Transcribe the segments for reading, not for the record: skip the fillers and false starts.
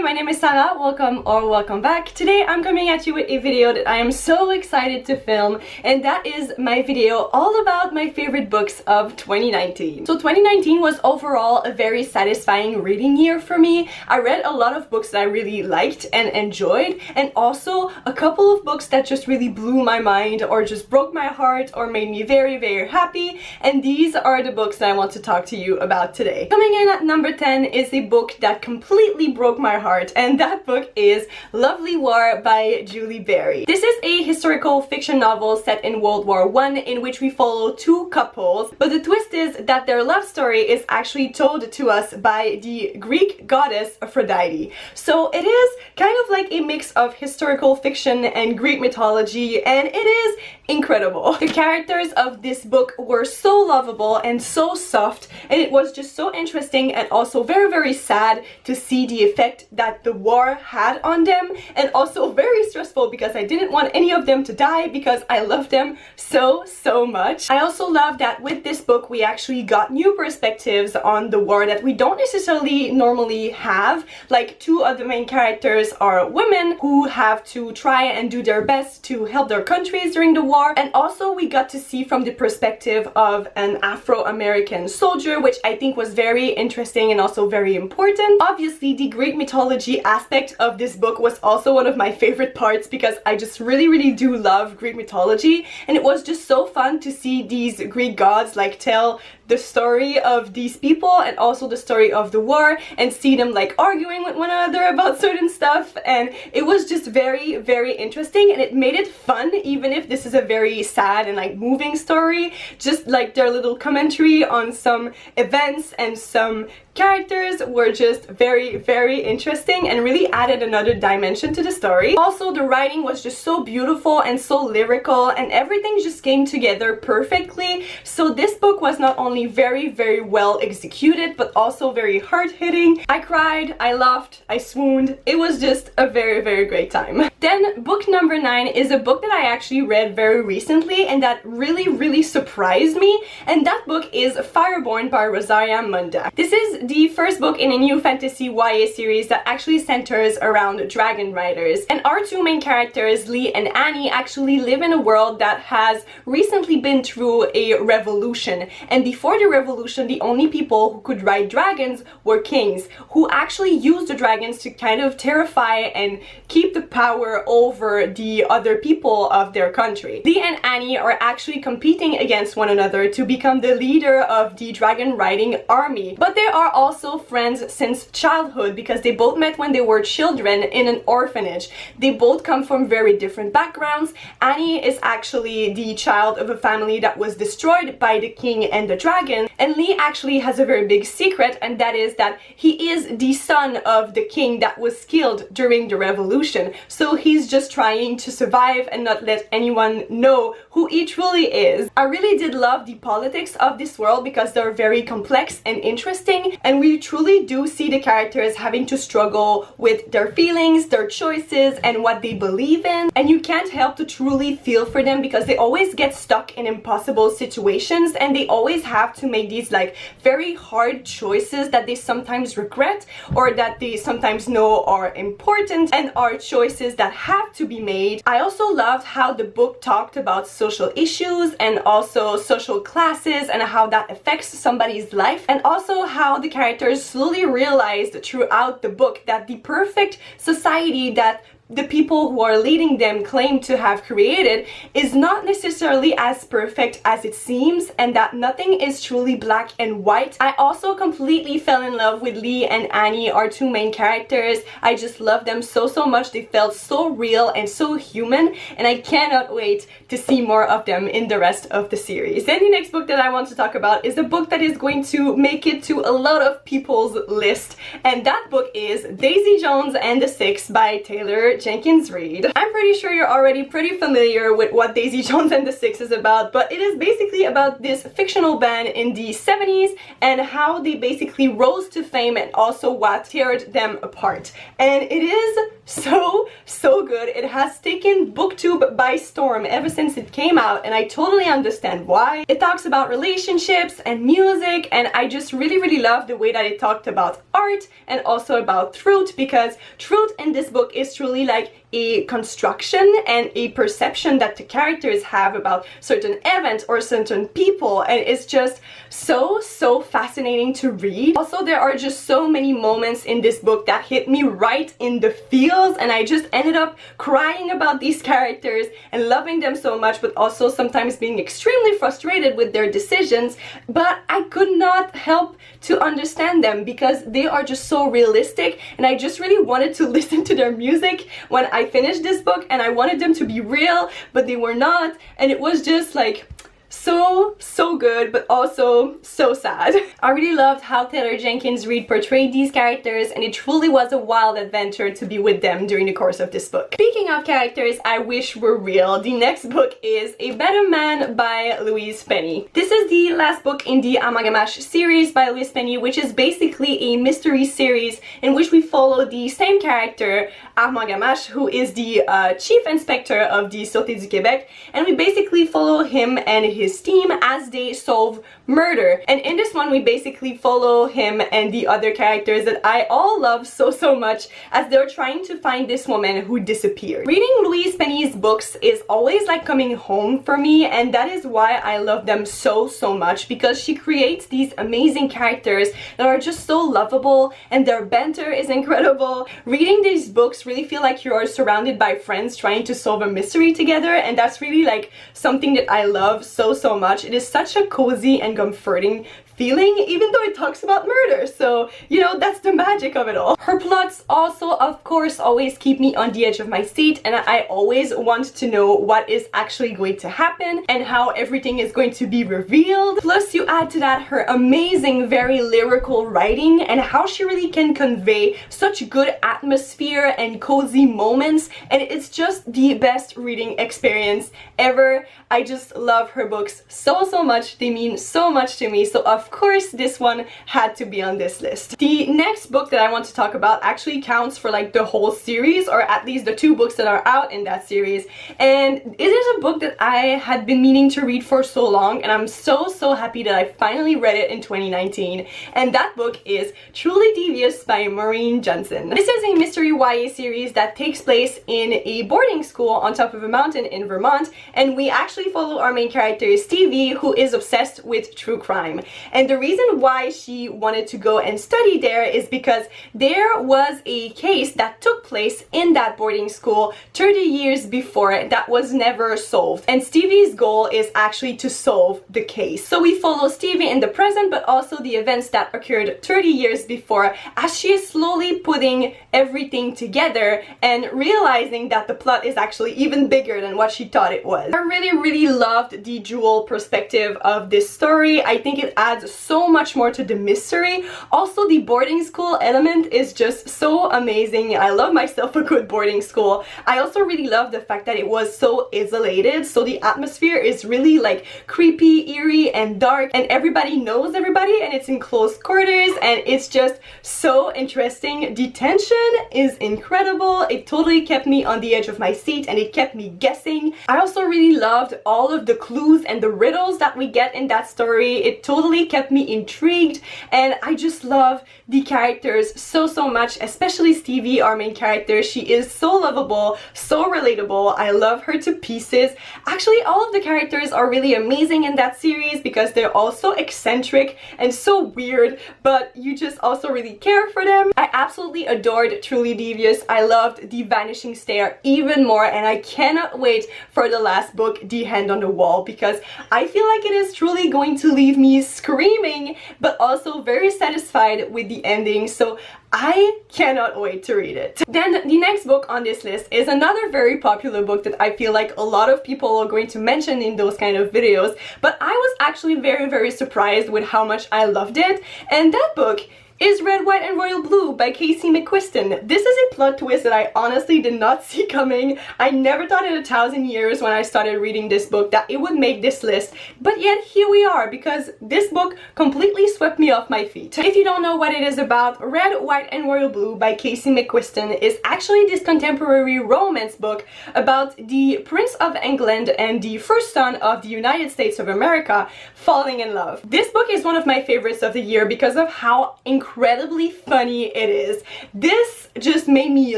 my name is Sarah. Welcome back. Today I'm coming at you with a video that I am so excited to film, and that is my video all about my favorite books of 2019. So 2019 was overall a very satisfying reading year for me. I read a lot of books that I really liked and enjoyed, and also a couple of books that just really blew my mind or just broke my heart or made me very, very happy, and these are the books that I want to talk to you about today. Coming in at number 10 is a book that completely broke my heart, and that book is Lovely War by Julie Berry. This is a historical fiction novel set in World War I in which we follow two couples, but the twist is that their love story is actually told to us by the Greek goddess Aphrodite. So it is kind of like a mix of historical fiction and Greek mythology, and it is incredible. The characters of this book were so lovable and so soft, and it was just so interesting and also very, very sad to see the effect that the war had on them, and also very stressful because I didn't want any of them to die because I loved them so much. I also love that with this book we actually got new perspectives on the war that we don't necessarily normally have. Like, two of the main characters are women who have to try and do their best to help their countries during the war, and also we got to see from the perspective of an Afro-American soldier, which I think was very interesting and also very important. Obviously, the Greek mythology aspect of this book was also one of my favorite parts because I just really do love Greek mythology, and it was just so fun to see these Greek gods like tell the story of these people and also the story of the war, and see them like arguing with one another about certain stuff, and it was just very interesting, and it made it fun even if this is a very sad and like moving story. Just like their little commentary on some events and some characters were just very interesting and really added another dimension to the story. Also, the writing was just so beautiful and so lyrical, and everything just came together perfectly. So this book was not only very well executed but also very hard-hitting. I cried, I laughed, I swooned. It was just a very great time. Then book number 9 is a book that I actually read very recently and that really surprised me, and that book is Borne by Rosaria Munda. This is the first book in a new fantasy YA series that actually centers around dragon riders, and our two main characters, Lee and Annie, actually live in a world that has recently been through a revolution, and before the revolution the only people who could ride dragons were kings, who actually used the dragons to kind of terrify and keep the power over the other people of their country. Lee and Annie are actually competing against one another to become the leader of the dragon riding army, but they are also friends since childhood because they both met when they were children in an orphanage. They both come from very different backgrounds. Annie is actually the child of a family that was destroyed by the king and the dragon, and Lee actually has a very big secret, and that is that he is the son of the king that was killed during the revolution. So he's just trying to survive and not let anyone know who he truly is. I really did love the politics of this world because they're very complex and interesting, and we truly do see the characters having to struggle with their feelings, their choices, and what they believe in, and you can't help to truly feel for them because they always get stuck in impossible situations, and they always have to make these like very hard choices that they sometimes regret or that they sometimes know are important and are choices that have to be made. I also loved how the book talked about social issues and also social classes and how that affects somebody's life, and also how the characters slowly realized throughout the book that the perfect society that the people who are leading them claim to have created is not necessarily as perfect as it seems, and that nothing is truly black and white. I also completely fell in love with Lee and Annie, our two main characters. I just love them so much. They felt so real and so human, and I cannot wait to see more of them in the rest of the series. Then the next book that I want to talk about is a book that is going to make it to a lot of people's list, and that book is Daisy Jones and the Six by Taylor Jenkins Reid. I'm pretty sure you're already pretty familiar with what Daisy Jones and the Six is about, but it is basically about this fictional band in the 70s and how they basically rose to fame and also what teared them apart. And it is so good. It has taken booktube by storm ever since it came out, and I totally understand why. It talks about relationships and music, and I just really love the way that it talked about art and also about truth, because truth in this book is truly like a construction and a perception that the characters have about certain events or certain people, and it's just so fascinating to read. Also, there are just so many moments in this book that hit me right in the feels, and I just ended up crying about these characters and loving them so much, but also sometimes being extremely frustrated with their decisions. But I could not help to understand them because they are just so realistic, and I just really wanted to listen to their music when I finished this book, and I wanted them to be real, but they were not, and it was just like so good, but also so sad. I really loved how Taylor Jenkins Reid portrayed these characters, and it truly was a wild adventure to be with them during the course of this book. Speaking of characters I wish were real, the next book is A Better Man by Louise Penny. This is the last book in the Amalgamash series by Louise Penny, which is basically a mystery series in which we follow the same character, Armand Gamache, who is the chief inspector of the Sûreté du Québec, and we basically follow him and his team as they solve murder. And in this one we basically follow him and the other characters that I all love so much as they're trying to find this woman who disappeared. Reading Louise Penny's books is always like coming home for me, and that is why I love them so much, because she creates these amazing characters that are just so lovable and their banter is incredible. Reading these books really feel like you are surrounded by friends trying to solve a mystery together, and that's really like something that I love so much. It is such a cozy and comforting feeling, even though it talks about murder, so you know, that's the magic of it all. Her plots also of course always keep me on the edge of my seat, and I always want to know what is actually going to happen and how everything is going to be revealed. Plus you add to that her amazing, very lyrical writing and how she really can convey such good atmosphere and cozy moments, and it's just the best reading experience ever. I just love her books so much. They mean so much to me, so of course this one had to be on this list. The next book that I want to talk about actually counts for like the whole series, or at least the 2 books that are out in that series, and it is a book that I had been meaning to read for so long, and I'm so happy that I finally read it in 2019, and that book is Truly Devious by Maureen Johnson. This is a mystery YA series that takes place in a boarding school on top of a mountain in Vermont, and we actually follow our main character Stevie, who is obsessed with true crime. And the reason why she wanted to go and study there is because there was a case that took place in that boarding school 30 years before that was never solved, and Stevie's goal is actually to solve the case. So we follow Stevie in the present, but also the events that occurred 30 years before, as she is slowly putting everything together and realizing that the plot is actually even bigger than what she thought it was. I really loved the dual perspective of this story. I think it adds so much more to the mystery. Also, the boarding school element is just so amazing. I love myself a good boarding school. I also really love the fact that it was so isolated, so the atmosphere is really like creepy, eerie, and dark, and everybody knows everybody, and it's in close quarters, and it's just so interesting. The tension is incredible. It totally kept me on the edge of my seat, and it kept me guessing. I also really loved all of the clues and the riddles that we get in that story. It totally kept me intrigued, and I just love the characters so much, especially Stevie, our main character. She is so lovable, so relatable. I love her to pieces. Actually, all of the characters are really amazing in that series because they're all so eccentric and so weird, but you just also really care for them. I absolutely adored Truly Devious. I loved The Vanishing Stair even more, and I cannot wait for the last book, The Hand on the Wall, because I feel like it is truly going to leave me screaming, but also very satisfied with the ending, so I cannot wait to read it. Then the next book on this list is another very popular book that I feel like a lot of people are going to mention in those kind of videos, but I was actually very surprised with how much I loved it, and that book is Red, White and Royal Blue by Casey McQuiston. This is a plot twist that I honestly did not see coming. I never thought in 1,000 years when I started reading this book that it would make this list, but yet here we are, because this book completely swept me off my feet. If you don't know what it is about, Red, White and Royal Blue by Casey McQuiston is actually this contemporary romance book about the Prince of England and the first son of the United States of America falling in love. This book is one of my favorites of the year because of how incredibly funny it is. This just made me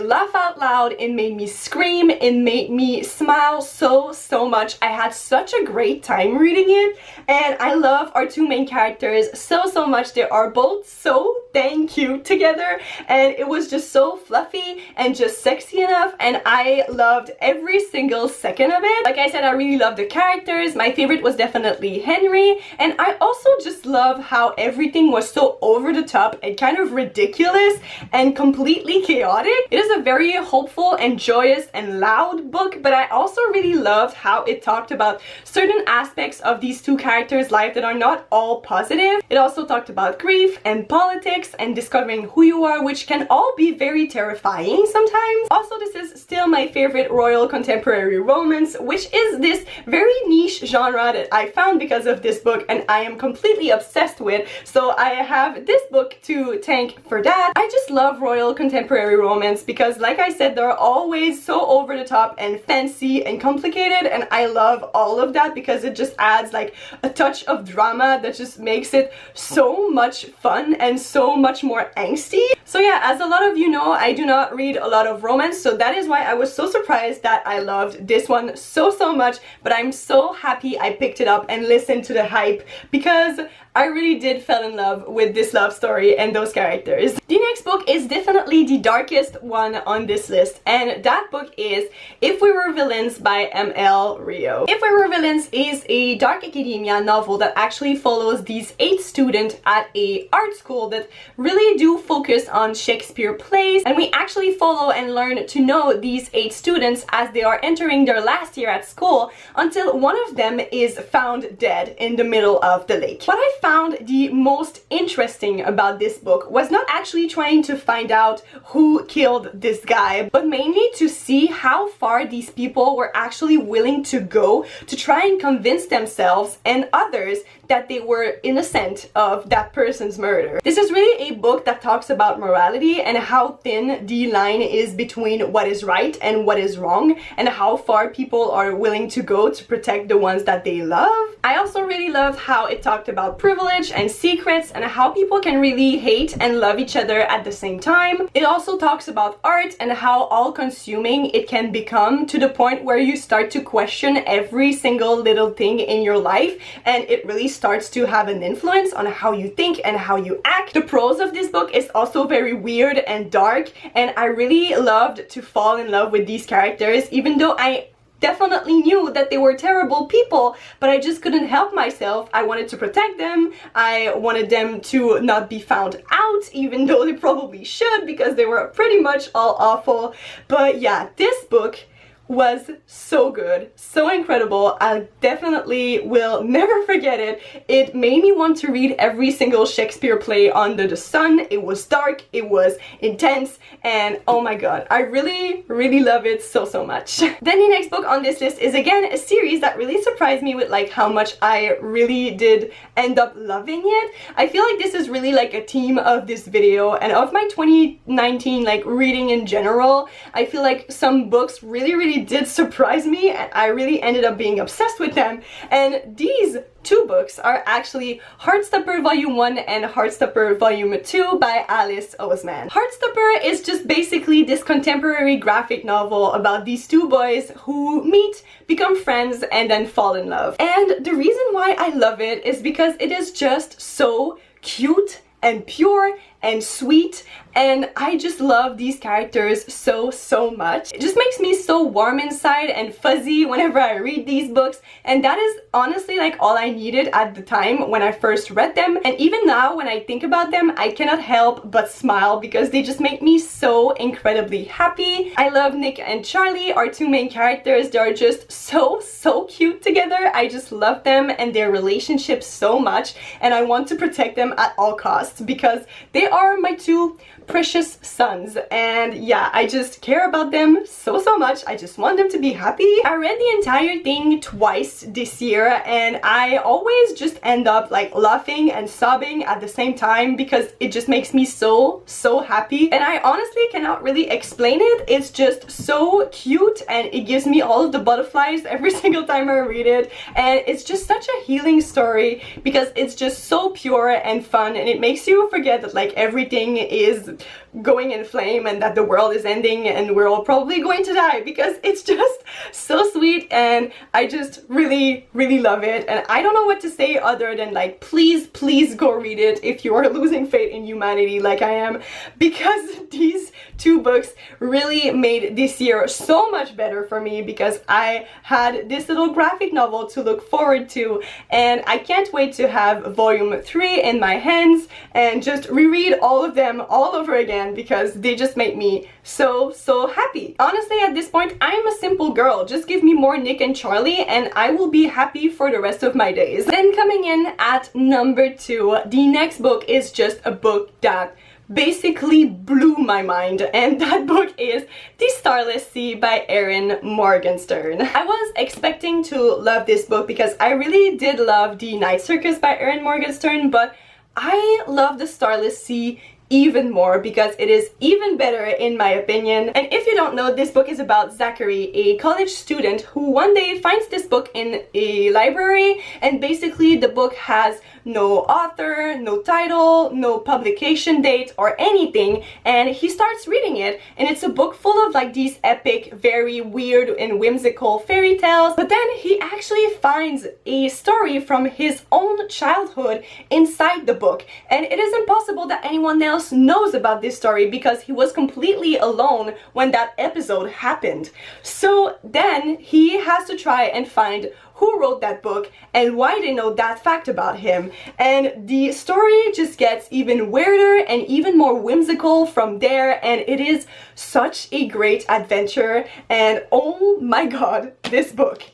laugh out loud, it made me scream, it made me smile so much. I had such a great time reading it, and I love our two main characters so much. They are both so dang cute together, and it was just so fluffy and just sexy enough, and I loved every single second of it. Like I said, I really loved the characters. My favorite was definitely Henry, and I also just love how everything was so over the top and kind of ridiculous and completely chaotic. It is a very hopeful and joyous and loud book, but I also really loved how it talked about certain aspects of these two characters' life that are not all positive. It also talked about grief and politics and discovering who you are, which can all be very terrifying sometimes. Also, this is still my favorite royal contemporary romance, which is this very niche genre that I found because of this book and I am completely obsessed with, so I have this book to thank for that. I just love royal contemporary romance because, like I said, they're always so over the top and fancy and complicated, and I love all of that because it just adds like a touch of drama that just makes it so much fun and so much more angsty. So yeah, as a lot of you know, I do not read a lot of romance, so that is why I was so surprised that I loved this one so much, but I'm so happy I picked it up and listened to the hype because I really did fall in love with this love story and those characters. The next book is definitely the darkest one on this list, and that book is If We Were Villains by M.L. Rio. If We Were Villains is a dark academia novel that actually follows these 8 students at a art school that really do focus on Shakespeare plays, and we actually follow and learn to know these 8 students as they are entering their last year at school until one of them is found dead in the middle of the lake. What I found the most interesting about this book was not actually trying to find out who killed this guy, but mainly to see how far these people were actually willing to go to try and convince themselves and others that they were innocent of that person's murder. This is really a book that talks about morality and how thin the line is between what is right and what is wrong, and how far people are willing to go to protect the ones that they love. I also really loved how it talked about privilege and secrets and how people can really hate and love each other at the same time. It also talks about art and how all-consuming it can become, to the point where you start to question every single little thing in your life, and it really starts to have an influence on how you think and how you act. The prose of this book is also very weird and dark, and I really loved to fall in love with these characters, even though I definitely knew that they were terrible people, but I just couldn't help myself. I wanted to protect them. I wanted them to not be found out, even though they probably should, because they were pretty much all awful. But yeah, this book was so good, so incredible. I definitely will never forget it. It made me want to read every single Shakespeare play under the sun. It was dark, it was intense, and oh my god, I really love it so much. Then the next book on this list is again a series that really surprised me with like how much I really did end up loving it. I feel like this is really like a theme of this video and of my 2019 like reading in general. I feel like some books really did surprise me, and I really ended up being obsessed with them, and these 2 books are actually Heartstopper Volume 1 and Heartstopper Volume 2 by Alice Oseman. Heartstopper is just basically this contemporary graphic novel about these 2 boys who meet, become friends, and then fall in love. And the reason why I love it is because it is just so cute and pure and sweet. and I just love these characters so much. It just makes me so warm inside and fuzzy whenever I read these books, and that is honestly like all I needed at the time when I first read them. And even now when I think about them, I cannot help but smile because they just make me so incredibly happy. I love Nick and Charlie, our two main characters. They're just so cute together. I just love them and their relationship so much, and I want to protect them at all costs because they are my two precious sons, and yeah, I just care about them so much. I just want them to be happy. I read the entire thing twice this year, and I always just end up like laughing and sobbing at the same time because it just makes me so happy, and I honestly cannot really explain it. It's just so cute, and it gives me all of the butterflies every single time I read it, and it's just such a healing story because it's just so pure and fun, and it makes you forget that like everything is going in flame and that the world is ending and we're all probably going to die, because it's just so sweet, and I just really love it. And I don't know what to say other than like, please go read it if you are losing faith in humanity like I am, because these two books really made this year so much better for me because I had this little graphic novel to look forward to, and I can't wait to have volume 3 in my hands and just reread all of them all over again because they just make me so happy. Honestly, at this point, I'm a simple girl. Just give me more Nick and Charlie and I will be happy for the rest of my days. Then coming in at number 2, the next book is just a book that basically blew my mind, and that book is The Starless Sea by Erin Morgenstern. I was expecting to love this book because I really did love The Night Circus by Erin Morgenstern, but I love The Starless Sea even more because it is even better in my opinion. And if you don't know, this book is about Zachary, a college student who one day finds this book in a library, and basically the book has no author, no title, no publication date or anything, and he starts reading it, and it's a book full of like these epic, very weird and whimsical fairy tales, but then he actually finds a story from his own childhood inside the book, and it is impossible that anyone else knows about this story because he was completely alone when that episode happened. So then he has to try and find who wrote that book and why they know that fact about him, and the story just gets even weirder and even more whimsical from there, and it is such a great adventure. And oh my god, this book,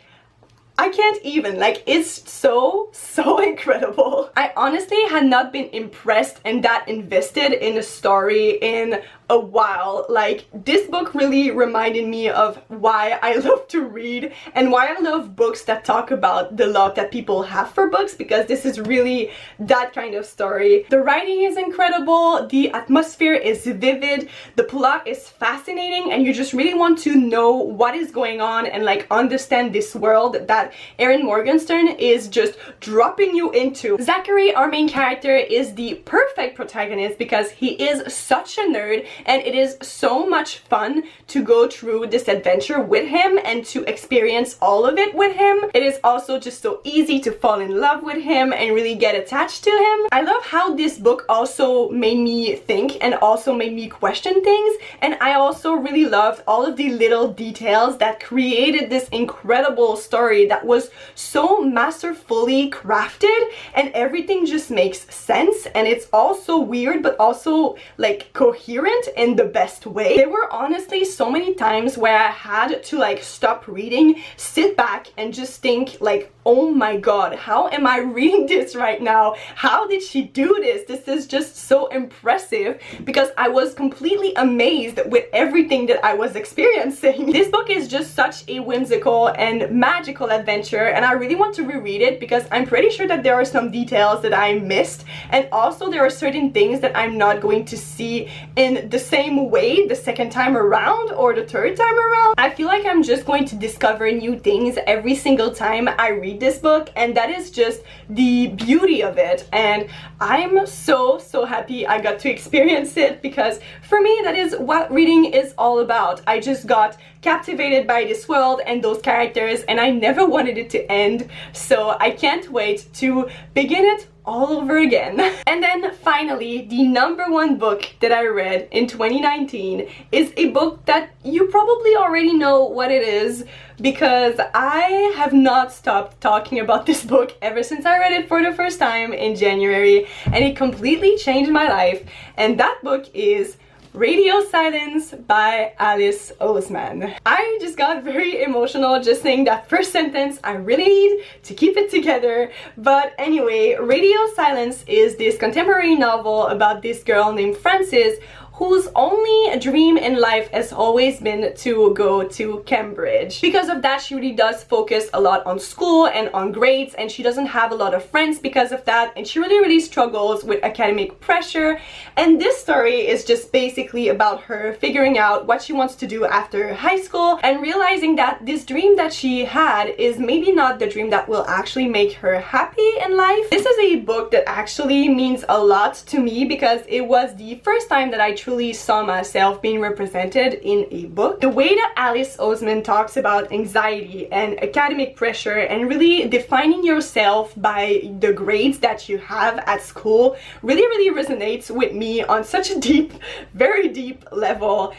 I can't even, like, it's so incredible. I honestly had not been impressed and that invested in a story in a while. Like, this book really reminded me of why I love to read and why I love books that talk about the love that people have for books, because this is really that kind of story. The writing is incredible, the atmosphere is vivid, the plot is fascinating, and you just really want to know what is going on and like understand this world that Erin Morgenstern is just dropping you into. Zachary, our main character, is the perfect protagonist because he is such a nerd, and it is so much fun to go through this adventure with him and to experience all of it with him. It is also just so easy to fall in love with him and really get attached to him. I love how this book also made me think and also made me question things, and I also really loved all of the little details that created this incredible story that was so masterfully crafted, and everything just makes sense, and it's also weird but also like coherent in the best way. There were honestly so many times where I had to like stop reading, sit back and just think like, oh my god, how am I reading this right now? How did she do this? This is just so impressive, because I was completely amazed with everything that I was experiencing. This book is just such a whimsical and magical adventure, and I really want to reread it because I'm pretty sure that there are some details that I missed, and also there are certain things that I'm not going to see in the same way the second time around or the third time around. I feel like I'm just going to discover new things every single time I read this book, and that is just the beauty of it, and I'm so happy I got to experience it, because for me that is what reading is all about. I just got captivated by this world and those characters, and I never wanted it to end, so I can't wait to begin it all over again. And then finally, the #1 book that I read in 2019 is a book that you probably already know what it is, because I have not stopped talking about this book ever since I read it for the first time in January, and it completely changed my life. And that book is Radio Silence by Alice Oseman. I just got very emotional just saying that first sentence. I really need to keep it together. But anyway, Radio Silence is this contemporary novel about this girl named Frances, whose only dream in life has always been to go to Cambridge. Because of that, she really does focus a lot on school and on grades, and she doesn't have a lot of friends because of that, and she really struggles with academic pressure. And this story is just basically about her figuring out what she wants to do after high school and realizing that this dream that she had is maybe not the dream that will actually make her happy in life. This is a book that actually means a lot to me because it was the first time that I truly saw myself being represented in a book. The way that Alice Oseman talks about anxiety and academic pressure and really defining yourself by the grades that you have at school really resonates with me on such a deep, very deep level.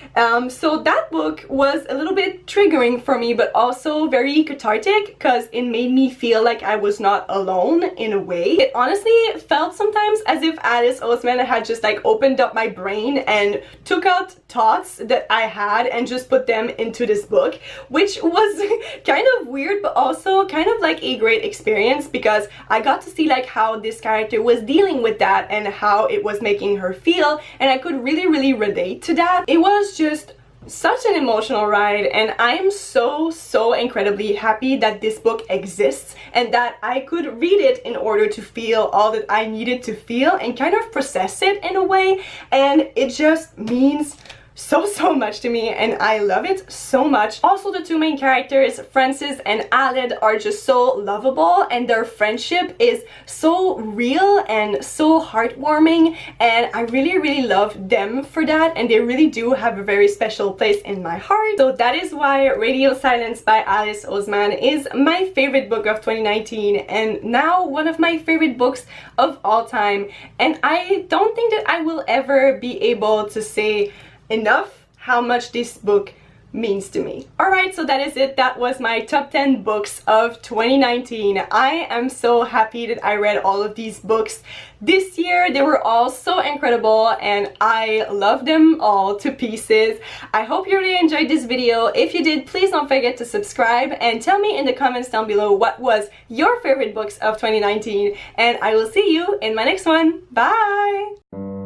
So that book was a little bit triggering for me, but also very cathartic because it made me feel like I was not alone in a way. It honestly felt sometimes as if Alice Oseman had just like opened up my brain and took out thoughts that I had and just put them into this book, which was kind of weird but also kind of like a great experience because I got to see like how this character was dealing with that and how it was making her feel, and I could really relate to that. It was just such an emotional ride, and I am so incredibly happy that this book exists and that I could read it in order to feel all that I needed to feel and kind of process it in a way. And it just means so much to me, and I love it so much. Also, the two main characters, Frances and Aled, are just so lovable, and their friendship is so real and so heartwarming, and I really love them for that, and they really do have a very special place in my heart. So that is why Radio Silence by Alice Oseman is my favorite book of 2019, and now one of my favorite books of all time. And I don't think that I will ever be able to say enough how much this book means to me. Alright, so that is it. That was my top 10 books of 2019. I am so happy that I read all of these books this year. They were all so incredible and I love them all to pieces. I hope you really enjoyed this video. If you did, please don't forget to subscribe and tell me in the comments down below what was your favorite books of 2019, and I will see you in my next one. Bye!